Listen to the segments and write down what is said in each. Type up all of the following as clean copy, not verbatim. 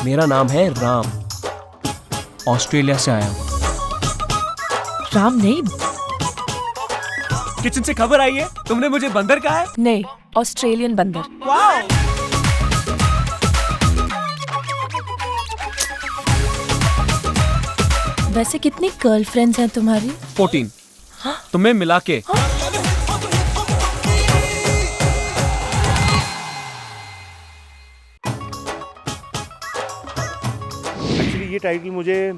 मेरा नाम है राम, ऑस्ट्रेलिया से आया हूँ। राम नहीं, किचन से खबर आई है, तुमने मुझे बंदर कहा है। नहीं, ऑस्ट्रेलियन बंदर। वाओ! वैसे कितनी गर्लफ्रेंड्स हैं तुम्हारी? 14। तुम्हें मिला के। एक्चुअली ये टाइटल मुझे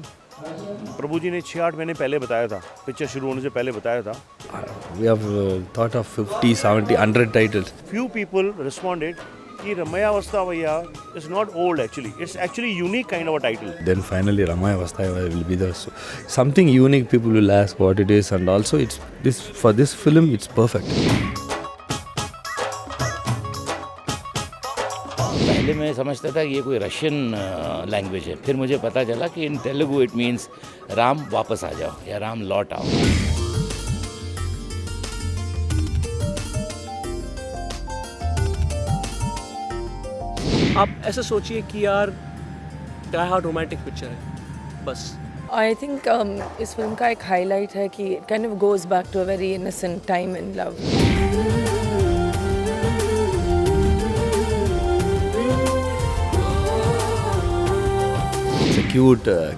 प्रभु जी ने 6-8 महीने पहले बताया था, पिक्चर शुरू होने से पहले बताया था। We have thought of 50, 70, 100 titles. Few people responded कि Ramayavastha Vaya is not old actually. It's actually unique kind of a title. Then finally Ramayavastha will be the something unique. People will ask what it is, and also it's this for this film it's perfect. पहले मैं समझता था ये कोई Russian language है, फिर मुझे पता चला कि इन तेलुगु इट मीन्स राम वापस आ जाओ या राम लौट आओ। आप ऐसा सोचिए कि यार डाई हार्ड रोमांटिक पिक्चर है बस। आई थिंक इस फिल्म का एक हाईलाइट है कि it kind of goes back to a very innocent time in love. It's a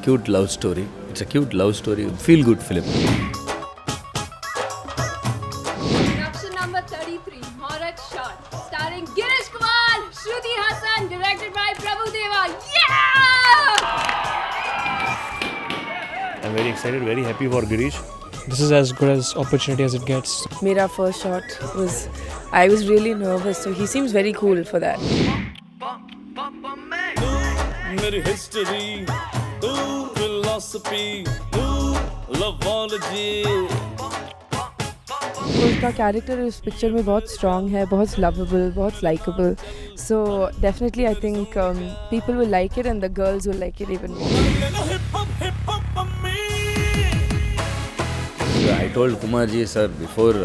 cute love story. It's a cute love story, feel good film. Production number 33, Morat Shot, starring Girish Kumar, Shruti Hassan, directed by Prabhu Deva. Yeah! I'm very excited, very happy for Girish. This is as good as opportunity as it gets. मेरा first shot was, I was really nervous, so he seems very cool for that. मेरी history तू philosophy तू Loveology. उसका character इस picture में बहुत strong है, बहुत लवेबल, बहुत likeable, so definitely I think people will like it and the girls will like it even more. I told Kumar ji sir before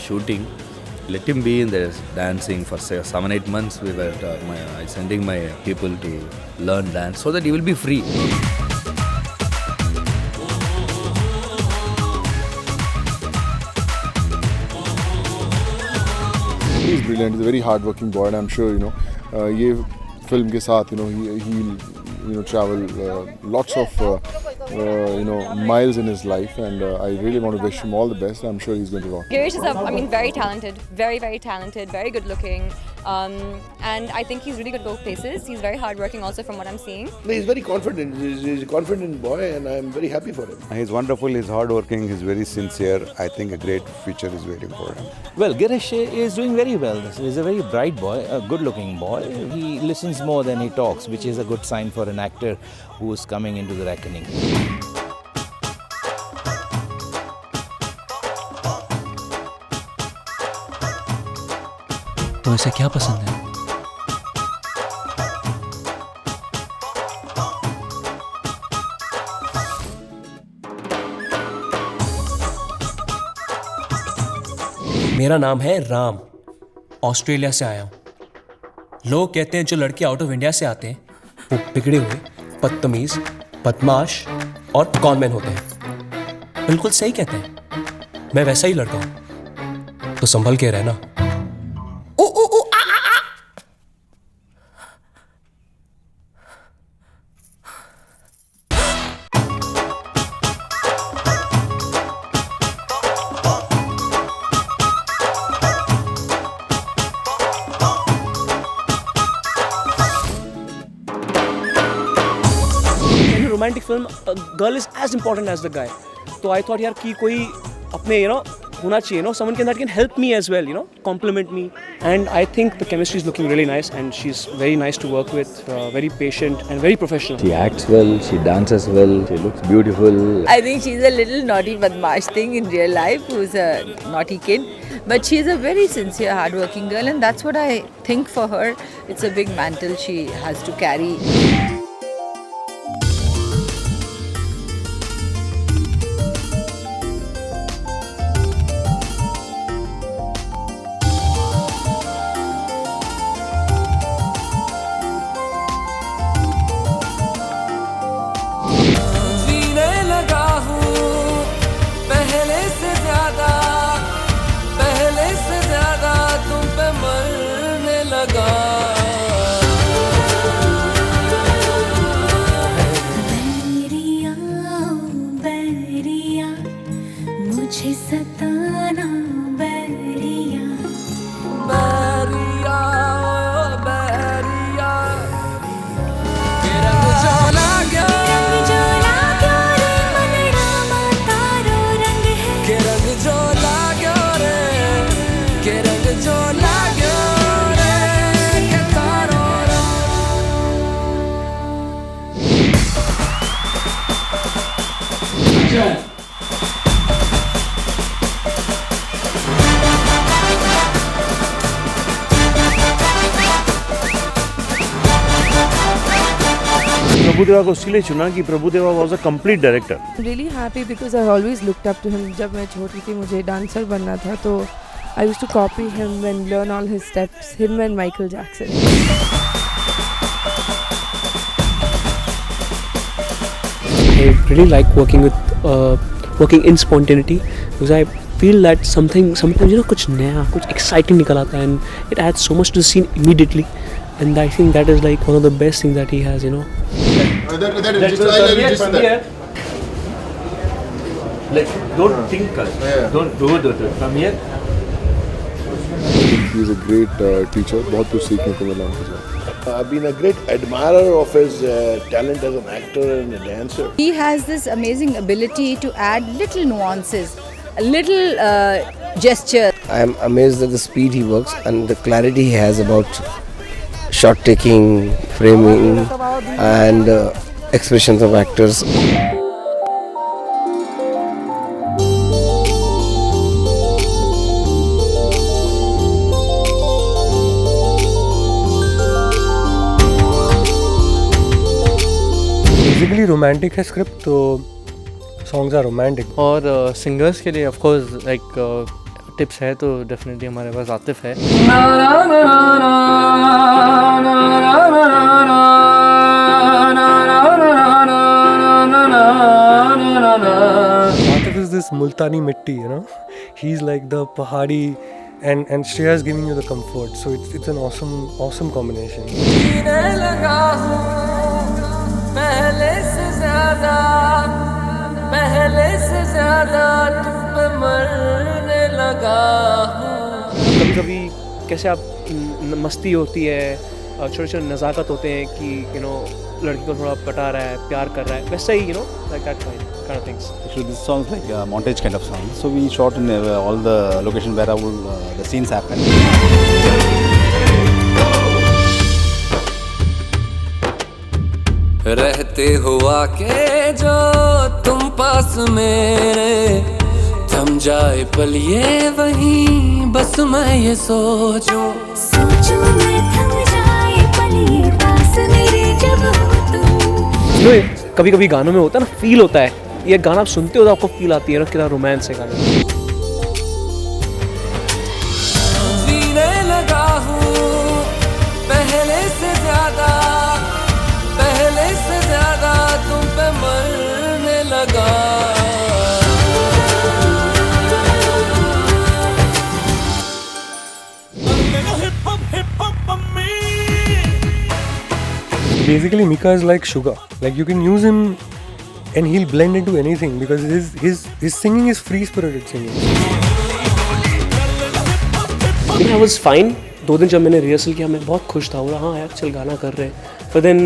shooting, let him be in there dancing for say 7-8 months. We were sending my people to learn dance so that he will be free. He's brilliant. He's a very hard-working boy, and I'm sure ये film के साथ he'll travel lots of miles in his life, and I really want to wish him all the best. I'm sure he's going to rock. Girish is, very talented, very, very talented, very good looking. And I think he's really good at both places. He's very hardworking also from what I'm seeing. He's very confident. He's a confident boy, and I'm very happy for him. He's wonderful, he's hardworking, he's very sincere. I think a great future is waiting for him. Well, Girish is doing very well. He's a very bright boy, a good-looking boy. He listens more than he talks, which is a good sign for an actor who is coming into the reckoning. तो ऐसे क्या पसंद है? मेरा नाम है Ram, Australia से आया हूँ। लोग कहते हैं जो लड़के आउट ऑफ इंडिया से आते हैं वो बिगड़े हुए, बदतमीज, बदमाश और कॉनमैन होते हैं। बिल्कुल सही कहते हैं, मैं वैसा ही लड़का हूँ, तो संभल के रहना। Romantic film girl is as important as the guy, तो आई थॉट यार कि कोई अपने होना चाहिए someone that can help me as well, compliment me, and I think the chemistry is looking really nice and she's very nice to work with, very patient and very professional. She acts well, she dances well, she looks beautiful. I think she's a little naughty badmash thing in real life, who's a naughty kid, but she's a very sincere, hardworking girl, and that's what I think for her. It's a big mantle she has to carry. Prabhudeva को इसलिए चुना कि Prabhudeva was a complete director. Really happy because I always looked up to him. जब मैं छोटी थी मुझे dancer बनना था तो I used to copy him and learn all his steps. Him and Michael Jackson. I really like working in spontaneity because I feel that sometimes कुछ नया कुछ exciting निकल आता है and it adds so much to the scene immediately, and I think that is like one of the best things that he has, you know. Don't think, don't do it from here. He is a great teacher. बहुत कुछ सीखने को मिला मुझे. I've been a great admirer of his talent as an actor and a dancer. He has this amazing ability to add little nuances, a little gesture. I am amazed at the speed he works and the clarity he has about shot taking, framing, and expressions of actors. Basically romantic है script, तो songs are romantic. और singers के लिए of course like tips है तो definitely हमारे पास आतिफ है. Atif is this मुल्तानी मिट्टी, you know, he is like the पहाड़ी and Shreya is giving you the comfort, so it's an awesome combination. कभी कैसे आप मस्ती होती है, छोटे छोटे नज़ाकत होते हैं कि यू नो लड़की को थोड़ा पटा रहा है, प्यार कर रहा है, वैसा ही, you know, like that kind of things. So this song is like a montage kind of song. So we shot in all the locations where the scenes happen. रहते हुआ के जो तुम पास मेरे, थम जाए पल ये वहीं, बस मैं ये सोचूं मैं थम जाए पल ये पास मेरे जब हो तुम. कभी कभी गानों में होता है ना, फील होता है, ये गाना आप सुनते हो तो आपको फील आती है ना, कितना रोमांस है गाना. जीने लगा हूँ पहले से ज्यादा तुम पे मरने लगा. Basically, Mika is like sugar. Like you can use him and he'll blend into anything because his singing is free spirited singing. I was fine. 2 दिन जब मैंने रिहर्सल किया मैं बहुत खुश था, बोला हाँ यार चल गाना कर रहे हैं. पर देन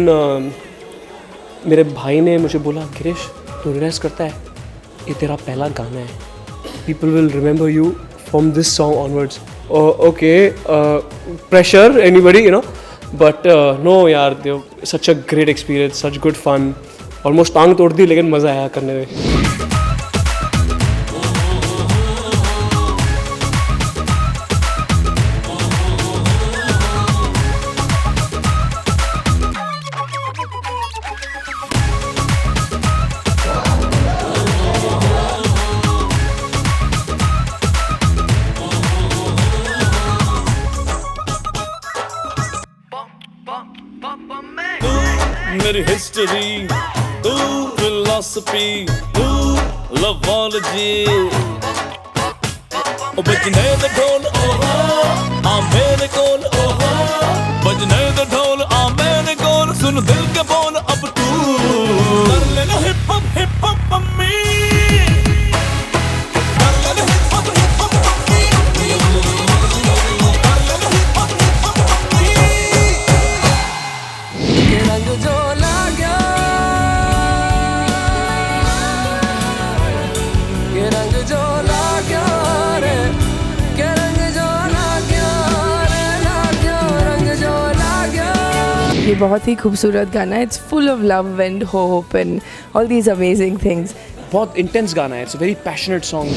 मेरे भाई ने मुझे बोला गिरीश तू रियलाइज़ करता है ये तेरा पहला गाना है, people will remember you from this song onwards. Okay, pressure anybody, you know, but no यार, such a great experience, such good fun. Almost टांग तोड़ दी लेकिन मज़ा आया करने में. मेरी हिस्ट्री, तू फिलॉसफी, तू लवॉलजी. ओ बजने द ढोल ओहो आ मेरे कोल, ओहो बजने द ढोल आ मेरे कोल, सुन दिल के बोल अब तू कर लेना हिप हॉप मम्मी. ये बहुत ही खूबसूरत गाना है. It's full of love and hope and all these amazing things. बहुत इंटेंस गाना है, it's a very passionate song.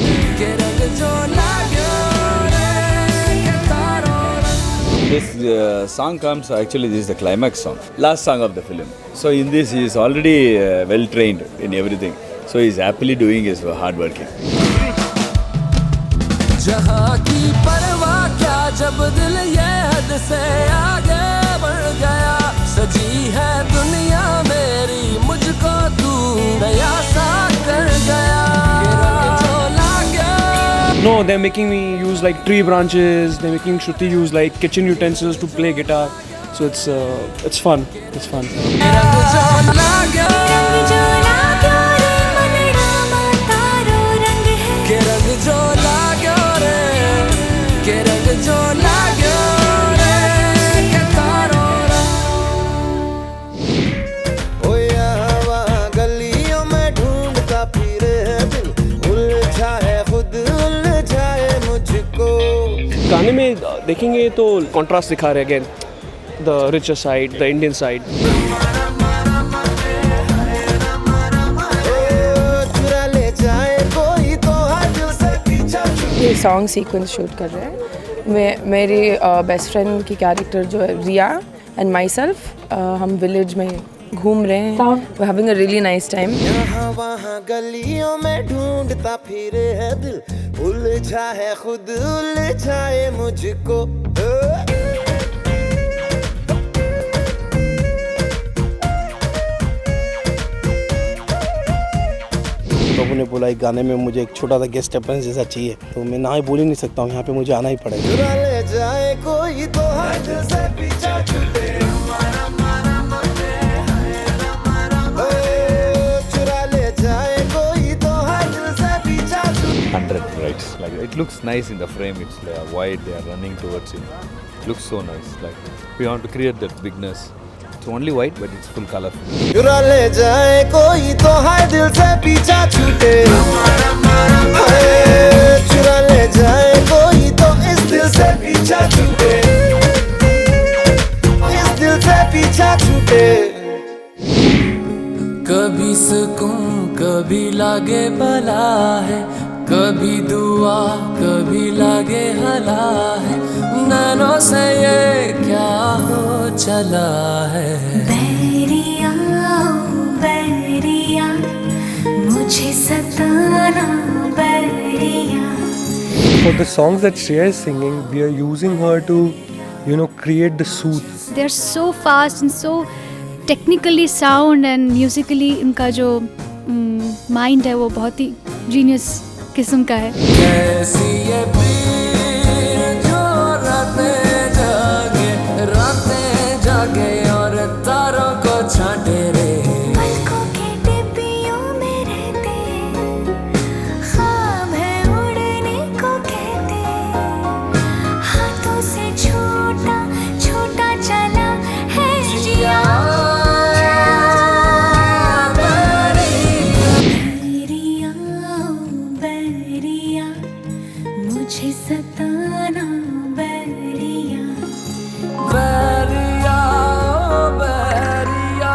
This song comes, actually this is the climax song, last song of the film. So in this he is already well trained in everything. So he is happily doing his hard working. जहाँ की परवाह क्या जब दिल ये हद से आगे बढ़ गया, सजी है दुनिया मेरी मुझको तू नया सा कर गया, जो लागे. No, they're making me use like tree branches. They're making Shruti use like kitchen utensils to play guitar. So it's fun. It's fun. गाने में देखेंगे तो कॉन्ट्रास्ट दिखा रहे again, the richer side, the Indian side. ये song sequence shoot कर रहे हैं. मेरी बेस्ट फ्रेंड की कैरेक्टर जो है रिया एंड माई सेल्फ, हम विलेज में घूम रहे हैं. We having a really nice time. यहाँ वहाँ गलियों में ढूंढता फिरे है दिल, उलझा है खुद उलझाए मुझको. प्रभु ने बोला एक गाने में मुझे एक छोटा सा गेस्ट अपीयरेंस जैसा चाहिए, तो मैं ना ही बोल ही नहीं सकता हूँ, यहाँ पे मुझे आना ही पड़ेगा. चुरा ले जाए कोई तो हाथ से पीछा छूटे, चुरा ले जाए कोई तो हाथ से पीछा छूटे. 100 right, like it looks nice in the frame. It's like wide, they are running towards it. It looks so nice. Like we want to create that bigness. It's only white, but it's full color. चुरा ले जाए कोई तो हाय दिल से पीछा छूटे, चुरा ले जाए कोई तो इस दिल से पीछा छूटे, इस दिल से पीछा छूटे. कभी सुकून कभी लागे भला है, कभी दुआ कभी लागे हला है, नैनों से ये क्या हो चला है. बैरिया बैरिया मुझे सताना Bairiya. For the songs that Shreya is singing, we are using her to, create the sooth. They're so fast and so technically sound and musically उनका जो mind है वो बहुत ही genius किस्म का है. कैसी ये पीर जो रातें जागे और तारों को छांटे रे. पलकों के डिब्बियों में रहते, ख्वाब है उड़ने को कहते, हाथों से छूटा छूटा चला है जिया. मुझे सताना Bairiya. Bairiya Bairiya.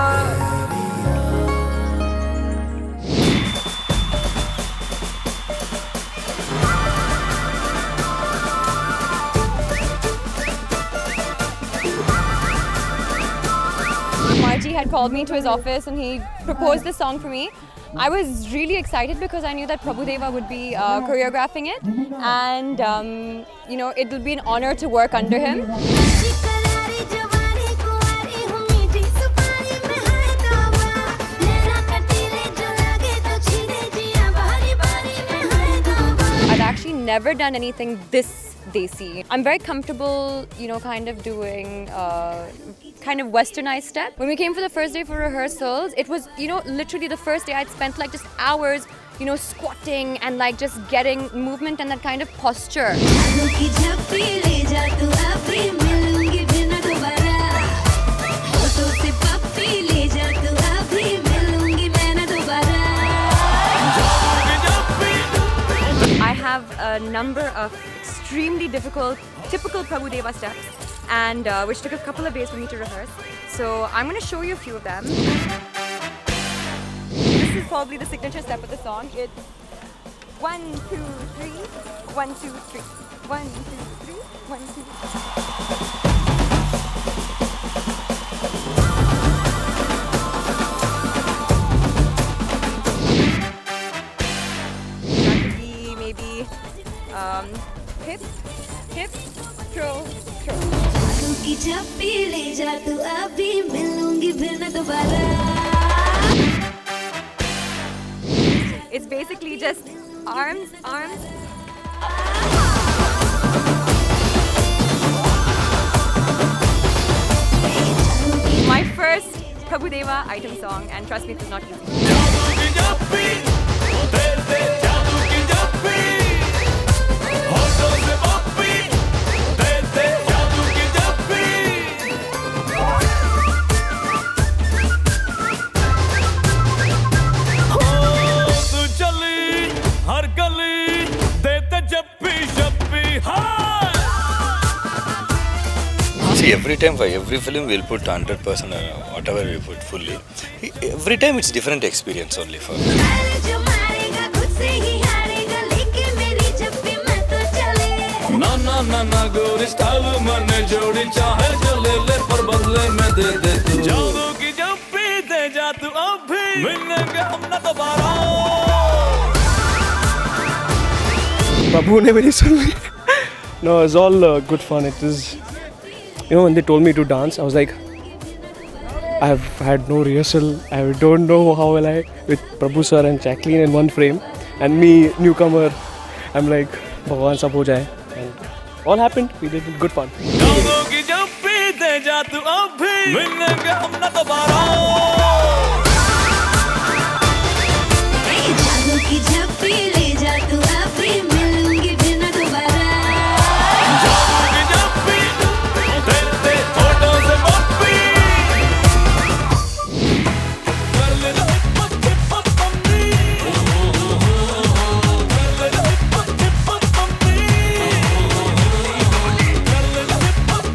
Marji had called me to his office and he proposed this song for me. I was really excited because I knew that Prabhu Deva would be choreographing it, and it will be an honor to work under him. I've actually never done anything this desi. I'm very comfortable, kind of doing kind of westernized step. When we came for the first day for rehearsals, it was, literally the first day I'd spent like just hours, squatting and like just getting movement and that kind of posture. I have a number of extremely difficult, typical Prabhu Deva steps, and which took a couple of days for me to rehearse. So I'm going to show you a few of them. This is probably the signature step of the song. It's 1, 2, 3, 1, 2, 3, 1, 2, 3, 1, 2, 3. It's basically just arms. My first Prabhudeva item song, and trust me, it was not easy. See, every time for every film we'll put 100% or whatever we put fully. Every time it's different experience only for me. ना गोरी style मने जोड़ी चाहे जो ले ले पर बदले में दे दे तू जादू की जब भी दे जा तू अभी मिलेंगे हम ना दोबारा Prabhu ne very soon Lee. No, it's all good fun. It is, you know, when they told me to dance, I was like, I've had no rehearsal. I don't know how will I with Prabhu sir and Jacqueline in one frame, and me newcomer. I'm like, Bhagwan sab ho jaye. And all happened. We did it. Good fun. जादू की जब भी दे जा तू अभी मिलेंगे हम ना दोबारा जादू की झप्पी ले जा तू अभी मिलूंगी फिर ना दोबारा जादू की जब भी तेरे फोटो से पप्पी कर ले पप्पी पप्पी कर ले पप्पी पप्पी कर ले पप्पी पप्पी कर ले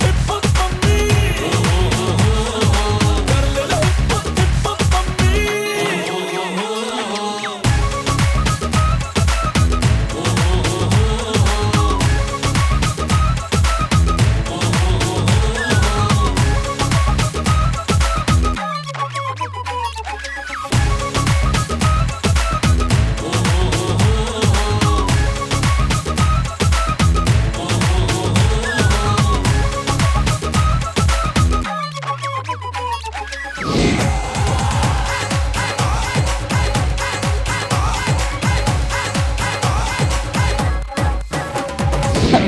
पप्पी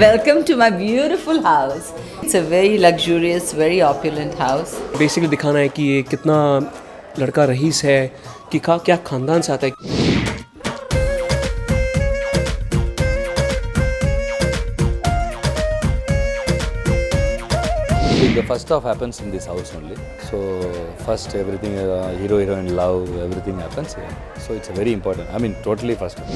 Welcome to my beautiful house. It's a very luxurious, very opulent house. Basically दिखाना है कि ये कितना लड़का रईस है, कि क्या खानदान से आता है. The first half happens in this house only. So first everything, hero heroine love, everything happens here. So it's a very important. I mean, totally first half.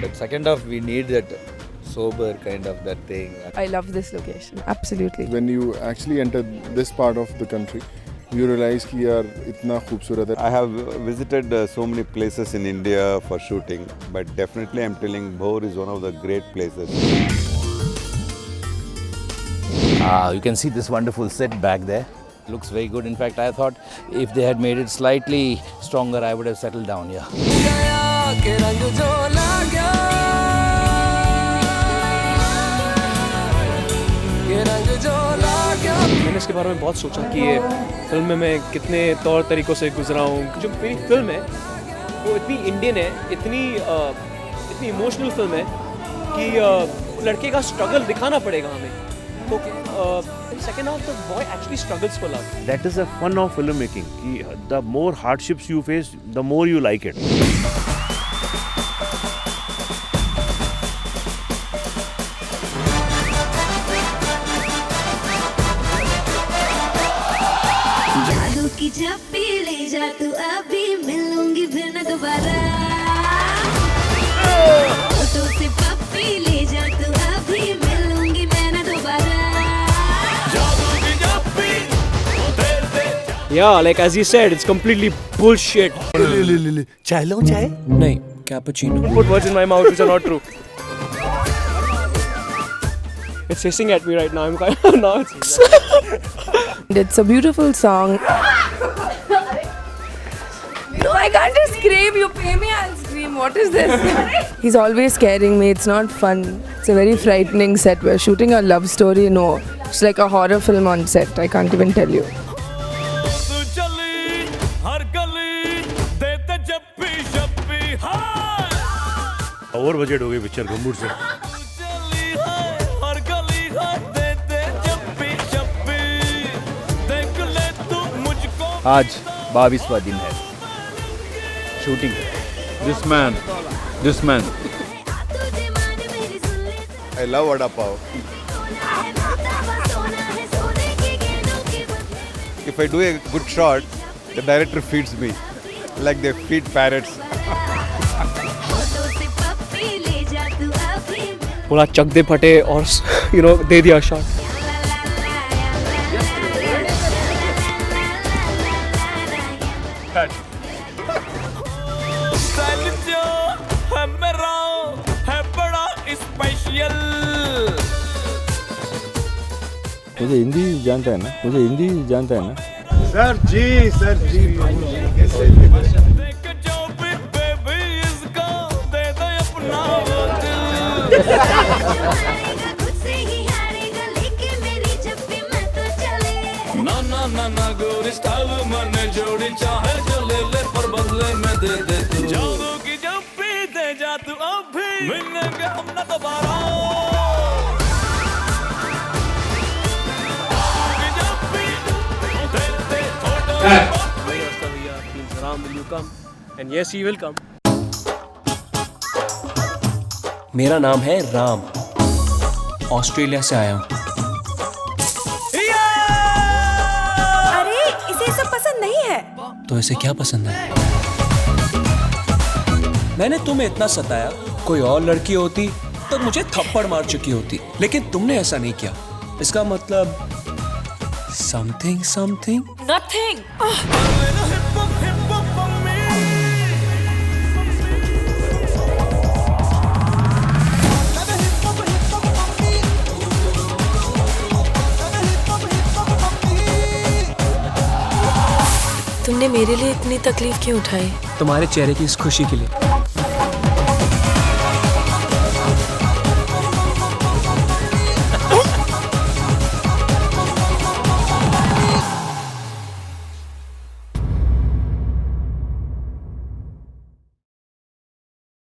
But second half we need that sober kind of that thing. I love this location. Absolutely. When you actually enter this part of the country, you realize कि यार इतना खूबसूरत है. I have visited so many places in India for shooting, but definitely I'm telling Bhor is one of the great places. You can see this wonderful set back there. Looks very good. In fact, I thought if they had made it slightly stronger, I would have settled down here. गया के रंग जो लागा के रंग जो लागा मैंने इसके बारे में बहुत सोचा कि ये फिल्म में मैं कितने तौर तरीक़ों से गुजरा हूँ. जो मेरी फिल्म है वो इतनी इंडियन है, इतनी इमोशनल फिल्म है कि लड़के का स्ट्रगल दिखाना पड़ेगा हमें. तो second half the boy actually struggles for love. That is the fun of filmmaking. कि the more hardships you face, the more you like it. जादू की झप्पी ले जा तू अभी मिलूंगी फिर ना दोबारा फोटो से पप्पी ले जा तू अभी मिलूंगी मैं ना दोबारा Yeah, like as he said, it's completely bullshit. चाय लो चाय नहीं, cappuccino. Don't put words in my mouth which are not true. It's hissing at me right now. I'm kind of now. It's a beautiful song. No, I can't just scream. You pay me, I'll scream. what is this? He's always scaring me. It's not fun. It's a very frightening set. We're shooting a love story. No, it's like a horror film on set. I can't even tell you. Over budget हो गई picture gumboot से। आज 22वां दिन है shooting. This man. I love vada pav. If I do a good shot, the director feeds me like they feed parrots. बोला चक दे फटे और दे दिया शॉट। मुझे हिंदी जानता है ना? सर जी ना गोरी स्टाइल मैंने जोड़ी चाहे जो ले पर बदले में दे तू जादू की जब भी दे जा तू अभी मिलेंगे हम ना दोबारा। Ram, will you come? And yes, he will come. मेरा नाम है राम, ऑस्ट्रेलिया से आया हूँ। अरे इसे सब पसंद नहीं है। तो इसे क्या पसंद है? मैंने तुम्हें इतना सताया, कोई और लड़की होती तो मुझे थप्पड़ मार चुकी होती, लेकिन तुमने ऐसा नहीं किया। इसका मतलब something? Nothing. तुमने मेरे लिए इतनी तकलीफ क्यों उठाई? तुम्हारे चेहरे की इस खुशी के लिए।